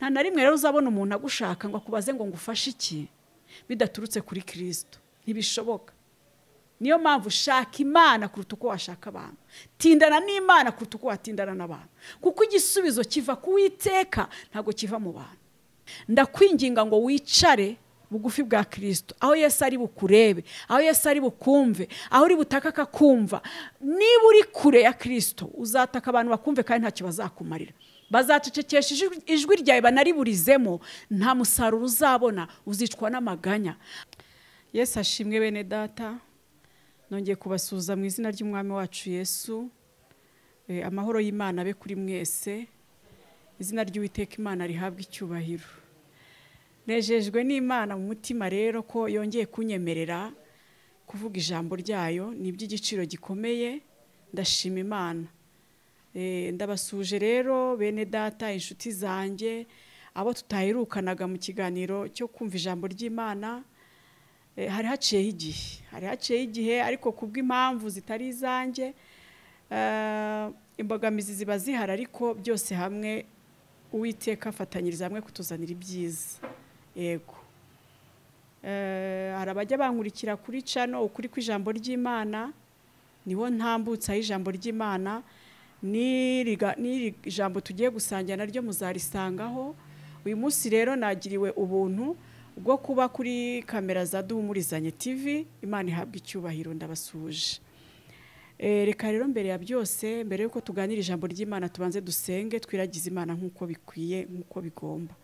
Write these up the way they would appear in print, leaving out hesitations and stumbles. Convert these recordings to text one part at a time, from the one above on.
nta na rimwe rero uzabona umuntu agushaka ngo akubaze ngo ngufashe iki bidaturutse kuri Kristo. Ntibishoboka. Niyo mpamvu shaka Imana kuruta uko washaka abantu. Tindana n'Imana kuruta uko watindana n'abantu, kuko igisubizo kiva ku Uwiteka ntabwo kiva mu bantu. Ndakwinginga ngo wicare bugufi bwa Kristo, aho Yesu ari bukurebe, aho Yesu ari bukumve, aho uri butaka akakumva. Niba uri kure ya Kristo uzataka abantu bakumve kandi ntacyo bazakumarira. Bazacecekesha ijwi ryawe banariburizemo, nta musaruro uzabona, uzicwa n'amaganya. Yesu ashimwe bene data. Nongeye kubasuhuza mu izina ry'Umwami wacu Yesu. Amahoro y'Imana abe kuri mwese. Izina ry'Uwiteka Imana rihabwa icyubahiro. Nejejwe n'Imana mu mutima rero ko yongeye kunyemerera kuvuga ijambo ryayo. Ni iby'igiciro gikomeye. Ndashima Imana. Ndabasuje rero bene data, inshuti zanjye, abo tutahirukanaga mu kiganiro cyo kumva ijambo ry'Imana. Hari haciyeho igihe ariko kubw'impamvu zitari izanjye, imbogamizi ziba zihari, ariko byose hamwe Uwiteka afatanyiriza hamwe kutuzanira ibyiza. Yego. Hari abajya bankurikira kuri cano ukuri kw'ijambo ry'Imana, niho ntambutsa ijambo ry'Imana. N'iri jambo tugiye gusangira naryo muzarisangaho. Uyu munsi rero nagiriwe ubuntu bwo kuba kuri kamera za Duhumurizanye TV. Imana ihabwa icyubahiro. Ndabasuje. Reka rero mbere ya byose, mbere yuko tuganira ijambo ry'Imana, tubanze dusenge twiragize Imana nk'uko bikwiye, nk'uko bigomba.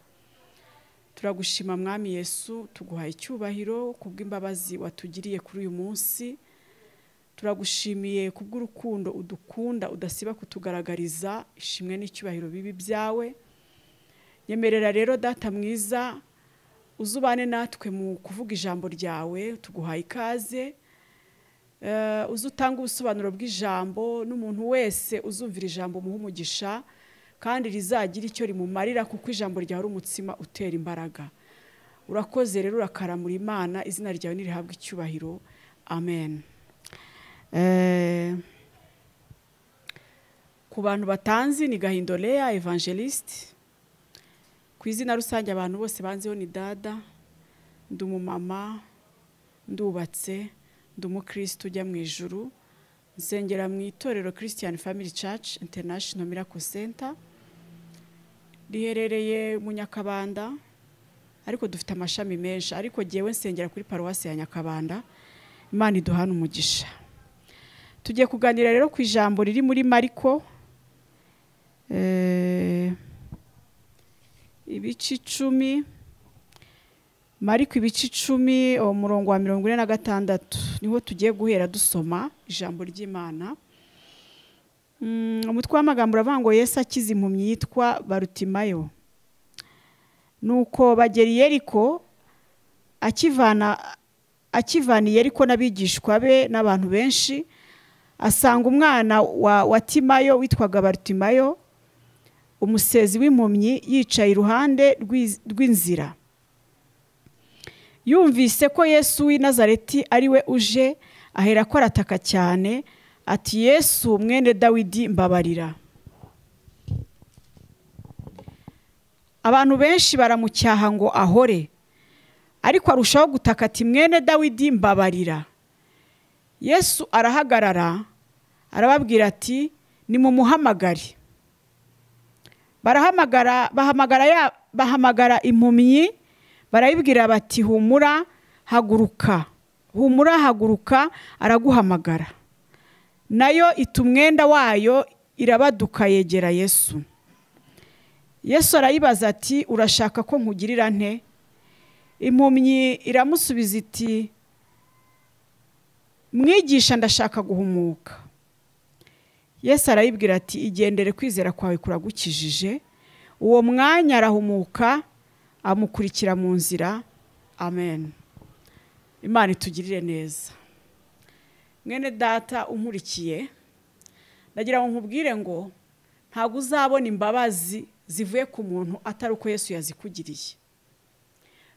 Turagushima Mwami Yesu, tuguhaye icyubahiro kubw'imbabazi watugiriye kuri uyu munsi. Turagushimiye kubw'urukundo udukunda udasiba kutugaragariza. Ishimwe n'icyubahiro bibi byawe. Nyemerera rero Data mwiza, uzubane natwe mu kuvuga ijambo ryawe. Tuguhaye ikaze. Uzutanga ubusobanuro bw'ijambo, n'umuntu wese uzumvira ijambo muhe umugisha kandi rizagira icyo rimumarira, kuko ijambo ryawe ari umutsima utera imbaraga. Urakoze rero, urakaramura Imana. Izina ryawe nirihabwe icyubahiro. Amen. Ku bantu batanzi, ni Gahindo Lea Evangeliste. Ku izina rusange abantu bose banzeho ni Dada. Ndi umumama, ndubatse, ndi umukristo ujya mu ijuru. Nsengera mu itorero Christian Family Church International Miracle Center. Riherereye mu Nyakabanda, ariko dufite amashami menshi, ariko jyewe nsengera kuri paruwasi ya Nyakabanda. Imana iduhana umugisha. Tugiye kuganira rero ku ijambo riri muri Mariko ibice 10. Mariko ibice 10 umurongo wa 46 niho tugiye guhera dusoma ijambo ry'Imana. Umutwe w'amagambo uravuga ngo Yesu akiza impumyi yitwa Barutimayo. Nuko bagera i Yeriko, akivana i Yeriko n'abigishwa be n'abantu benshi, asanga umwana wa Timayo witwaga Barutimayo, umusezi w'impumyi, yicaye iruhande rw'inzira. Yumvise ko Yesu w'i Nazareti ari we uje, ahera ko arataka cyane ati, Yesu mwene Dawidi mbabarira. Abantu benshi baramucyaha ngo ahore, ariko arushaho gutaka ati, mwene Dawidi mbabarira. Yesu arahagarara arababwira ati, nimumuhamagare. Bahamagara impumyi, barayibwira bati, humura haguruka araguhamagara. Nayo ita umwenda wayo irabaduka yegera Yesu. Yesu arayibaza ati, urashaka ko nkugirira nte? Impumyi iramusubiza iti, mwigisha ndashaka guhumuka. Yesu arayibwira ati, igendere, kwizera kwawe kuragukijije. Uwo mwanya arahumuka, amukurikira mu nzira. Amen. Imana itugirire neza. Mwene data unkurikiye, ndagira ngo nkubwire ngo ntabwo uzabona imbabazi zivuye ku muntu atari uko Yesu yazikugiriye.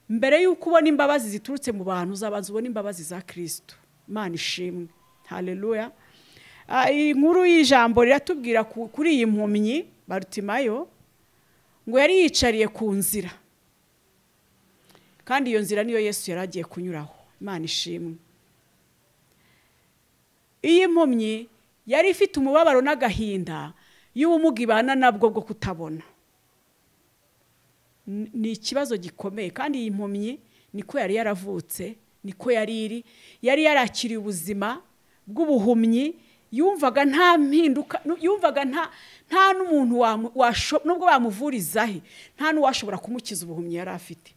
Mbere y'uko ubona imbabazi ziturutse mu bantu, uzabanza ubona imbabazi za Kristo. Imana ishimwe. Haleluya. Inkuru y'ijambo riratubwira kuri iyi mpumyi Barutimayo ngo yari yicariye ku nzira, kandi iyo nzira niyo Yesu yari agiye kunyuraho. Imana ishimwe. Iyi mpumyi yari ifite umubabaro n'agahinda y'ubumuga ibana nabwo bwo kutabona. Ni ikibazo gikomeye, kandi iyi mpumyi niko yari yaravutse, niko yari yarakiriye ubuzima bw'ubuhumyi. Yumvaga nta mpinduka, yumvaga nta n'umuntu nubwo bamuvurizahe, nta n'uwashobora kumukiza ubuhumyi yari afite.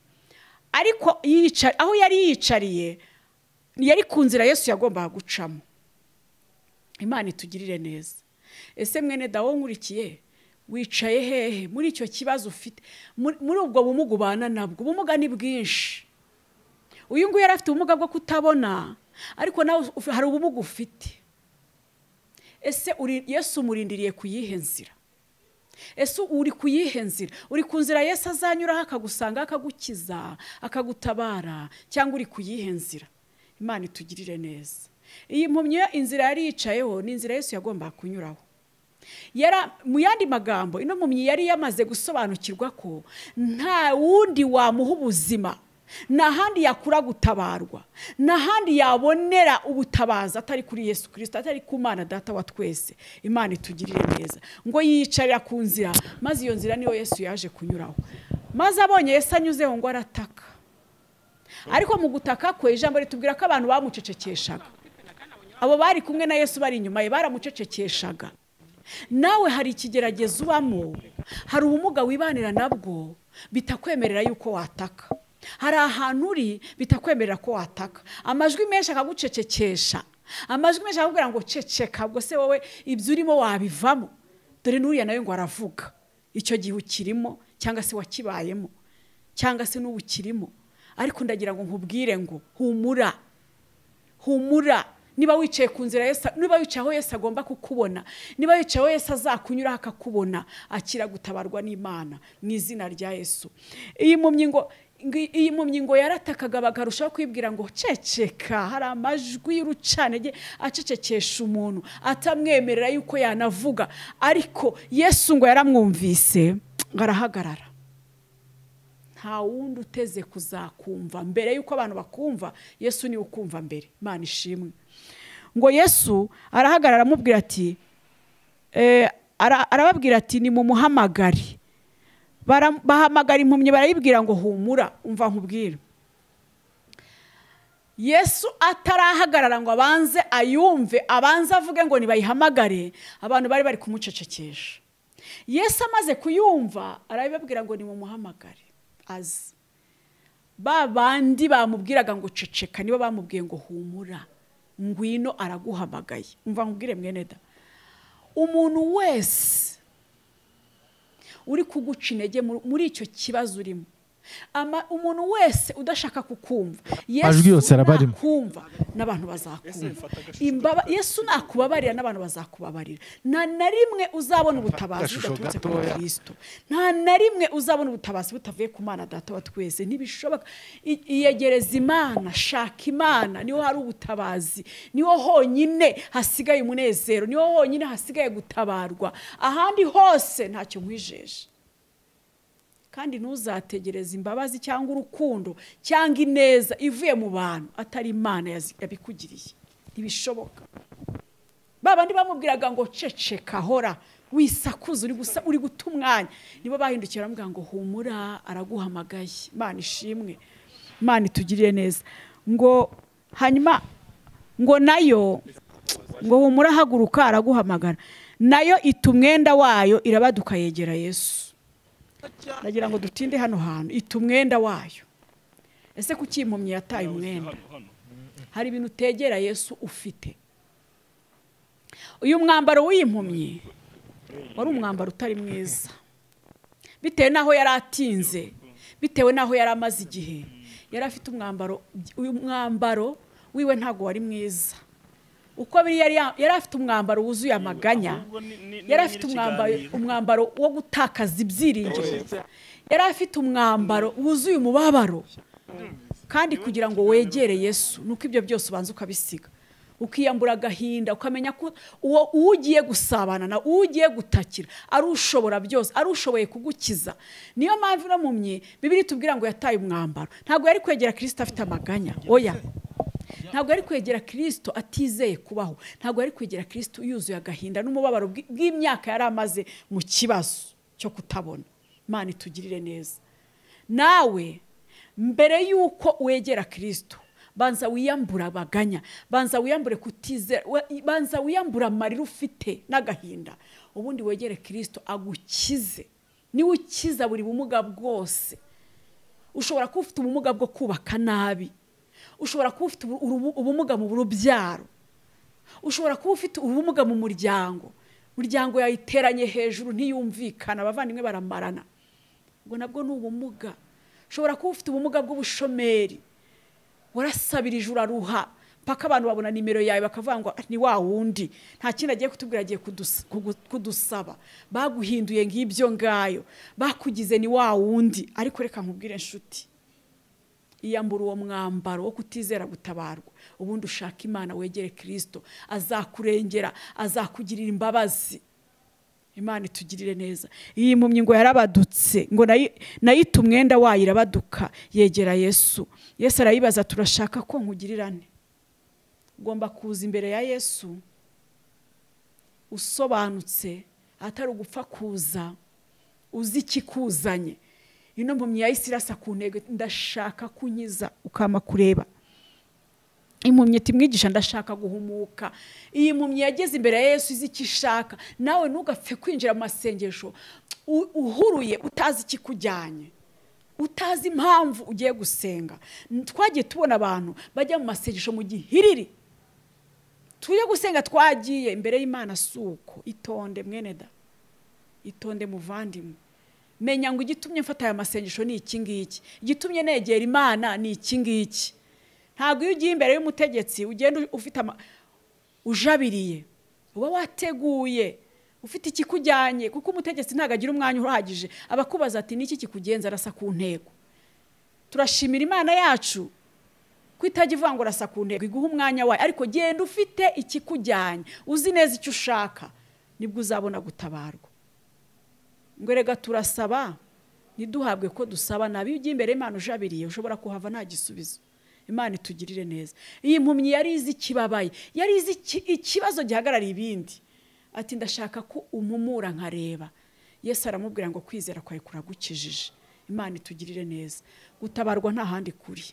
Ariko aho yari yicariye yari ku nzira Yesu yagombaga gucamo. Imana itugirire neza. Ese mwene dawo nkurikiye, wicaye hehe muri icyo kibazo ufite, muri ubwo bumuga ubana nabwo? Ubumuga ni bwinshi. Uyu nguyu yari afite ubumuga bwo kutabona, ariko nawe hari ubumuga ufite. Ese Yesu umurindiriye kuyihe nzira? Ese uri kuyihe nzira? Uri ku nzira Yesu azanyuraho akagusanga, akagukiza, akagutabara, cyangwa uri kuyihe nzira? Imana itugirire neza. Iyi mpumyi inzira yari yicayeho ni inzira Yesu yagombaga kunyuraho. Mu yandi magambo, ino mpumyi yari yamaze gusobanukirwa ko nta wundi wamuha ubuzima, nta handi yakura gutabarwa, nta handi yabonera ubutabazi atari kuri Yesu Kristo, atari ku Mana Data wa twese. Imana itugirire neza. Ngo yicarira ku nzira, maze iyo nzira niyo Yesu yaje kunyuraho. Maze abonye Yesu anyuzeho ngo arataka. Ariko mu gutaka kwe, ijambo ritubwira ko abantu bamucecekeshaga. Abo bari kumwe na Yesu bari inyuma ye baramucecekeshaga. Nawe hari ikigeragezo ubamo, hari ubumuga wibanira nabwo bitakwemerera yuko wataka. Hari ahantu uri bitakwemerera ko wataka. Amajwi menshi akagucecekesha, amajwi menshi akakubwira ngo ceceka, ubwo se wowe ibyo urimo wabivamo. Dore n'uriya nawe ngo aravuga. Icyo gihe ukirimo, cyangwa se wakibayemo, cyangwa se n'ubu ukirimo. Ariko ndagira ngo nkubwire ngo humura, humura. Niba wicaye ku nzira Yesu, niba wicaye aho Yesu agomba kukubona, niba wicaye aho Yesu azakunyuraho akakubona, akira gutabarwa n'Imana mu izina rya Yesu. Iyi mpumyi ngo yaratakaga, bakarushaho kwibwira ngo ceceka. Hari amajwi y'urucanege acecekesha umuntu, atamwemerera yuko yanavuga. Ariko Yesu ngo yaramwumvise, ngo arahagarara. Nta wundi uteze kuzakumva mbere yuko abantu bakumva. Yesu ni ukumva mbere. Imana ishimwe. Ngo Yesu arahagarara aramubwira ati, arababwira ati ni mu muhamagari. Bahamagara impumyi barayibwira ngo humura. Umva nkubwira, Yesu atarahagarara ngo abanze ayumve, abanze avuge ngo nibayihamagare, abantu bari bari kumucecekesha. Yesu amaze kuyumva arabibabwira ngo ni mu muhamagare. Azi babandi bamubwiraga ngo ceceka nibo bamubwiye ngo humura, ngwino araguhamagaye. Umva nkubwire mwene da, umuntu wese uri kuguca intege muri icyo kibazo urimo, umuntu wese udashaka kukumva, Yesu nakumva n'abantu bazakumva. Yesu nakubabarira n'abantu bazakubabarira. Nta na rimwe uzabona ubutabazi budaturutse kuri Kristo. Nta na rimwe uzabona ubutabazi butavuye ku Mana Data wa twese. Ntibishoboka. Iyegereza Imana, shaka Imana, niho hari ubutabazi, niho honyine hasigaye umunezero, niho honyine hasigaye gutabarwa. Ahandi hose ntacyo nkwijeje. Kandi ntuzategereze imbabazi cyangwa urukundo cyangwa ineza ivuye mu bantu atari Imana yabikugiriye. Ntibishoboka. Babandi bamubwiraga ngo ceceka, hora, wisakuza, uri guta umwanya, nibo bahindukira bamubwira ngo humura araguhamagaye. Imana ishimwe. Imana itugirire neza. Ngo hanyuma ngo nayo ngo humura haguruka araguhamagara. Nayo itumwenda wayo irabaduka yegera Yesu. Nagira ngo dutinde hano hantu, itumwenda wayo. Ese kuki impumyi yataye umwenda? Hari ibintu utegera Yesu ufite. Uyu mwambaro w'impumyi wari umwambaro utari mwiza, bitewe naho yari atinze, bitewe naho yari amaze igihe. Yari afite umwambaro, uyu mwambaro wiwe ntago wari mwiza. Uko biri yari afite umwambaro wuzuye amaganya, yari afite umwambaro wo gutakaza ibyiringiro, yari afite umwambaro wuzuye umubabaro. Kandi kugira ngo wegere Yesu nuko ibyo byose ubanza ukabisiga, ukiyambura agahinda, ukamenya ko uwo ugiye gusabana na uwo ugiye gutakira ari ushobora byose, ari ushoboye kugukiza. Niyo mpamvu no mumye Bibiliya itubwira ngo yataye umwambaro. Ntabwo yari kwegera Kristo afite amaganya, oya. Ntabwo yari kwegera Kristo atizeye kubaho. Ntabwo yari kwegera Kristo yuzuye agahinda n'umubabaro bw'imyaka yari amaze mu kibazo cyo kutabona. Imana itugirire neza. Nawe mbere yuko wegera Kristo, banza wiyambura abaganya, banza wiyambure kutizera, banza wiyambura amarira ufite n'agahinda, ubundi wegere Kristo agukize. Niwe ukiza buri bumuga bwose. Ushobora kuba ufite ubumuga bwo kubaka nabi, ushobora kuba ufite ubumuga mu rubyaro, ushobora kuba ufite ubumuga mu muryango yayiteranye hejuru ntiyumvikana, abavandimwe baramarana, ubwo nabwo ni ubumuga. Ushobora kuba ufite ubumuga bw'ubushomeri, warasabirije uraruha paka abantu babona nimero yawe bakavuga ngo ni wa wundi, nta kindi agiye kutubwira, agiye kudusaba, baguhinduye ngibyo ngayo, bakugize ni wa wundi. Ariko reka nkubwire nshuti, iyambura uwo mwambaro wo kutizera gutabarwa, ubundi ushaka Imana, wegere Kristo, azakurengera, azakugirira imbabazi. Imana itugirire neza. Iyi mpumyi ngo yarabadutse, ngo nayita umwenda wayo irabaduka, yegera Yesu. Yesu arayibaza, turashaka ko nkugirirane? Ugomba kuza imbere ya Yesu usobanutse, atari ugupfa kuza uzi ikikuzanye. Ino mpumyi yahise irasa ku ntego, ndashaka kunkiza, ukama kureba. Impumyi iti mwigisha ndashaka guhumuka. Iyi mpumyi yageze imbere ya Yesu izi icyo ishaka. Nawe ntugapfe kwinjira mu masengesho uhuruye utazi ikikujyanye, utazi impamvu ugiye gusenga. Twagiye tubona abantu bajya mu masengesho mu gihiriri, tujye gusenga twagiye imbere y'Imana suko. Itonde mwene da, itonde muvandimwe, menya ngo igitumye mfata aya masengesho ni iki ngiki, igitumye negera Imana ni iki ngiki. Ntabwo iyo ugiye imbere y'umutegetsi ugenda ufite ujabiriye, uba wateguye ufite ikikujyanye, kuko umutegetsi ntago agira umwanya uhagije, abakubaza ati niki kikugenza, arasa ku ntego. Turashimira Imana yacu ko itajya ivuga ngo arasa ku ntego, iguha umwanya wayo, ariko genda ufite ikikujyanye, uzi neza icyo ushaka, nibwo uzabona gutabarwa. Ngo rega turasaba niduhabwe ko dusaba, nabi iyo ugiye imbere y'Imana ujabiriye ushobora kuhava nta gisubizo. Imana itugirire neza. Iyi mpumyi yari izi ikibabaye, yari izi ikibazo gihagarariye ibindi. Ati ndashaka ko umpumura nkareba. Yesu aramubwira ngo kwizera kwawe kuragukijije. Imana itugirire neza. Gutabarwa nta handi kuri,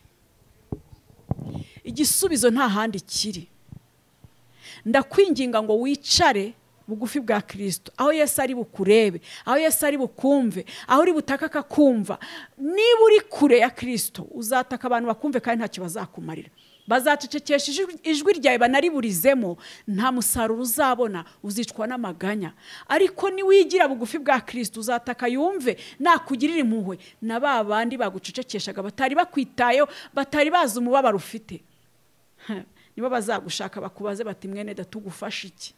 igisubizo nta handi kiri. Ndakwinginga ngo wicare bugufi bwa Kristo, aho Yesu ari bukurebe, aho Yesu ari bukumve, aho uri butaka akakumva. Niba uri kure ya Kristo uzataka abantu bakumve kandi ntacyo bazakumarira. Bazacecekesha ijwi ryawe banariburizemo, nta musaruro uzabona, uzicwa n'amaganya. Ariko niwigira bugufi bwa Kristo uzataka yumve, nakugirira impuhwe na ba bandi bagucecekeshaga, batari bakwitayeho, batari bazi umubabaro ufite. Nibo bazagushaka bakubaze bati mwene da tugufasha iki?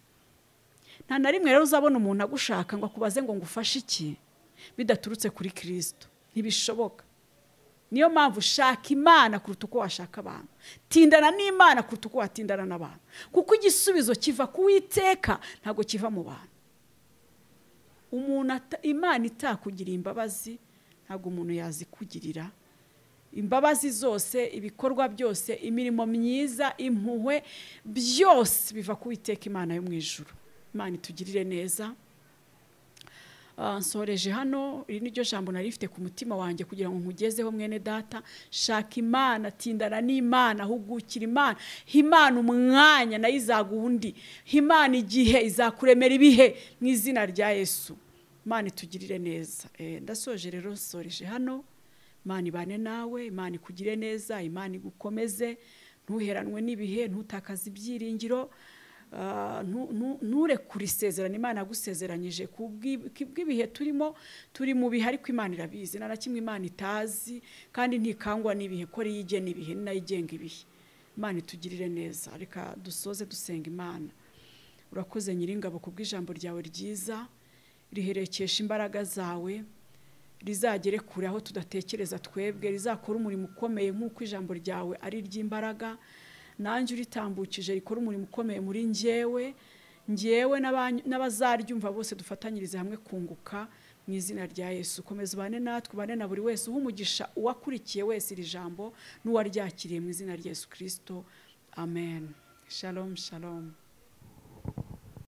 Nta na rimwe rero uzabona umuntu agushaka ngo akubaze ngo ngufashe iki bidaturutse kuri Kristo. Ntibishoboka. Niyo mpamvu shaka Imana kuruta uko washaka abantu. Tindana n'Imana kuruta uko watindana n'abantu, kuko igisubizo kiva ku Uwiteka, ntabwo kiva mu bantu. Imana itakugiriye imbabazi ntabwo umuntu yazikugirira. Imbabazi zose, ibikorwa byose, imirimo myiza, impuhwe, byose biva ku Uwiteka Imana yo mu ijuru. Imana itugirire neza. Nsoreje hano, iri niryo jambo nari rifite ku mutima wanjye kugira ngo nkugezeho mwene data. Shaka Imana, tindana n'Imana, hugukira Imana. Imana umwanya nayo izaguha undi. Imana igihe izakuremera ibihe mu izina rya Yesu. Imana itugirire neza. Ndasoje rero, nsoreje hano. Imana ibane nawe, Imana ikugire neza, Imana igukomeze, ntuheranwe n'ibihe, ntutakaze ibyiringiro. Nturekure isezerano Imana yagusezeranyije kubw'ibihe turimo. Turi mu bihe ariko Imana irabizi, nta na kimwe Imana itazi, kandi ntikangwa n'ibihe, ko ari igena ibihe, ni nayo igenga ibihe. Imana itugirire neza. Reka dusoze dusenga Imana. Urakoze Nyiringabo kubw'ijambo ryawe ryiza, riherekesha imbaraga zawe, rizagere kure aho tudatekereza twebwe, rizakora umurimo ukomeye nk'uko ijambo ryawe ari ry'imbaraga. nanjye uritambukije rikora umurimo ukomeye muri njyewe n'abazaryumva bose dufatanyirize hamwe kunguka mu izina rya Yesu. Komeza ubane natwe, ubane na buri wese, umugisha uwakurikiye wese iri jambo n'uwaryakiriye mu izina rya Yesu Kristo. Amen. Shalom, shalom.